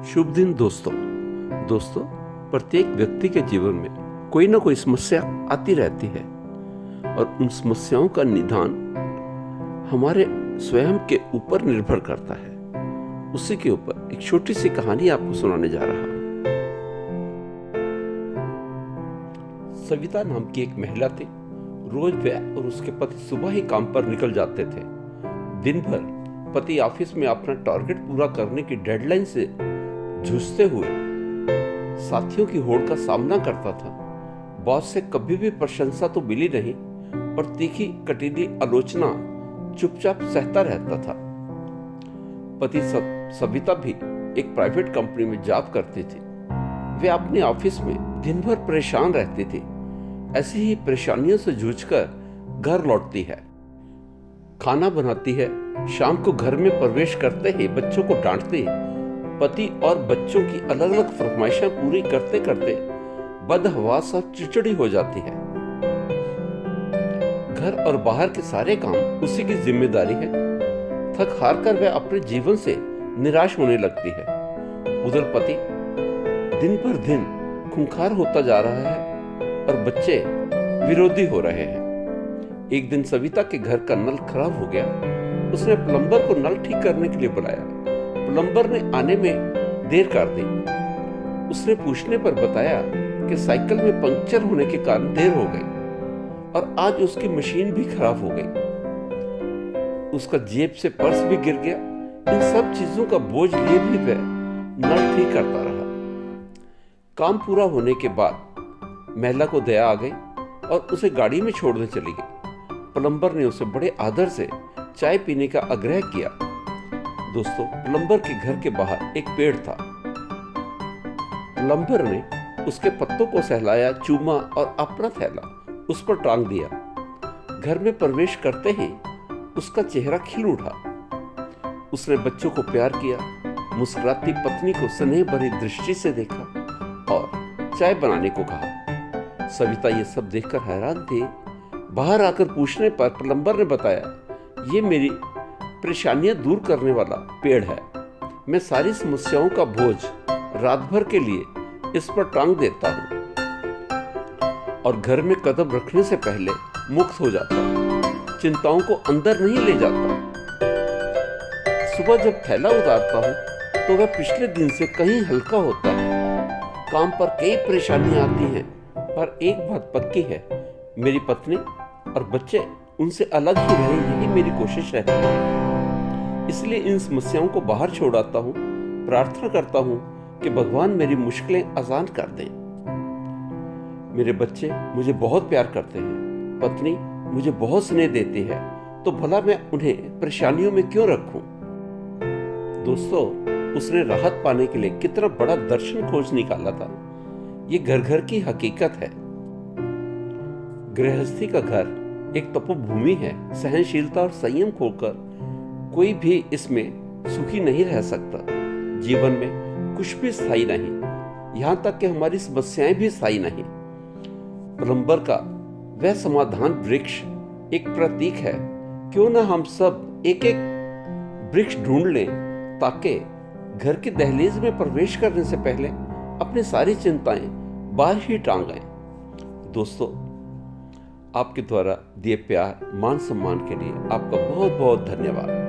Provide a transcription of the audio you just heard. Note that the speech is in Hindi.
शुभ दिन दोस्तों। प्रत्येक व्यक्ति के जीवन में कोई ना कोई समस्या आती रहती है और उन समस्याओं का निदान हमारे स्वयं के ऊपर निर्भर करता है। उसी के ऊपर एक छोटी सी कहानी आपको सुनाने जा रहा हूं। सविता नाम की एक महिला थी। रोज वह और उसके पति सुबह ही काम पर निकल जाते थे। दिन भर पति ऑफिस में अपना टारगेट पूरा करने की डेडलाइन से जूझते हुए साथियों की होड़ का सामना करता था। बॉस से कभी भी प्रशंसा तो मिली नहीं, पर तीखी कटीली आलोचना चुपचाप सहता रहता था। पति सविता भी एक प्राइवेट कंपनी में जॉब करती थी। वे अपने ऑफिस में दिन भर परेशान रहती थी। ऐसी ही परेशानियों से जूझकर घर लौटती है, खाना बनाती है। शाम को घर में प्रवेश करते ही बच्चों को डांटती है। पति और बच्चों की अलग अलग फरमाइशें पूरी करते करते बदहवास और चिड़चिड़ी हो जाती है। घर और बाहर के सारे काम उसी की जिम्मेदारी है। थक हार कर वह अपने जीवन से निराश होने लगती है। उधर पति दिन पर दिन खूंखार होता जा रहा है और बच्चे विरोधी हो रहे हैं। एक दिन सविता के घर का नल खराब हो गया। उसने प्लम्बर को नल ठीक करने के लिए बुलाया। प्लम्बर ने आने में देर कर दी। उसने पूछने पर बताया कि साइकिल में पंक्चर होने के कारण देर हो गई और आज उसकी मशीन भी खराब हो गई। उसका जेब से पर्स भी गिर गया। इन सब चीजों का बोझ लिए भी वह नल ठीक करता रहा। काम पूरा होने के बाद महिला को दया आ गई और उसे गाड़ी में छोड़ने चली गई। प्लम्बर ने उसे बड़े आदर से चाय पीने का आग्रह किया। दोस्तों, प्लम्बर के घर के बाहर एक पेड़ था। प्लम्बर ने उसके पत्तों को सहलाया, चूमा और अपना थैला उस पर टांग दिया। घर में प्रवेश करते ही उसका चेहरा खिल उठा। उसने बच्चों को प्यार किया, मुस्कुराती पत्नी को स्नेह भरी दृष्टि से देखा और चाय बनाने को कहा। सविता ये सब देखकर हैरान थी। बाहर आकर पूछने पर प्लम्बर ने बताया, ये मेरी परेशानियां दूर करने वाला पेड़ है। मैं सारी समस्याओं का बोझ रात भर के लिए इस पर टांग देता हूं और घर में कदम रखने से पहले मुक्त हो जाता हूं। चिंताओं को अंदर नहीं ले जाता। सुबह जब थैला उतारता हूं तो वह पिछले दिन से कहीं हल्का होता है। काम पर कई परेशानियां आती हैं, पर एक बात पक्की है, मेरी पत्नी और बच्चे उनसे अलग ही रहे, यही मेरी कोशिश रहती है। इसलिए इन समस्याओं को बाहर छोड़ आता हूँ। प्रार्थना करता हूँ कि भगवान मेरी मुश्किलें आसान कर दें। मेरे बच्चे मुझे बहुत प्यार करते हैं, पत्नी मुझे बहुत स्नेह देती है, तो भला मैं उन्हें परेशानियों में क्यों रखूं? दोस्तों, उसने राहत पाने के लिए कितना बड़ा दर्शन खोज निकाला था। ये घर घर की हकीकत है। गृहस्थी का घर एक तपोभूमि है। सहनशीलता और संयम खोकर कोई भी इसमें सुखी नहीं रह सकता। जीवन में कुछ भी स्थायी नहीं, यहां तक कि हमारी समस्याएं भी स्थायी नहीं। प्लम्बर का वह समाधान वृक्ष एक प्रतीक है। क्यों ना हम सब एक एक वृक्ष ढूंढ लें, ताकि घर की दहलीज में प्रवेश करने से पहले अपनी सारी चिंताएं बाहर ही टांगें। दोस्तों, आपके द्वारा दिए प्यार मान सम्मान के लिए आपका बहुत बहुत धन्यवाद।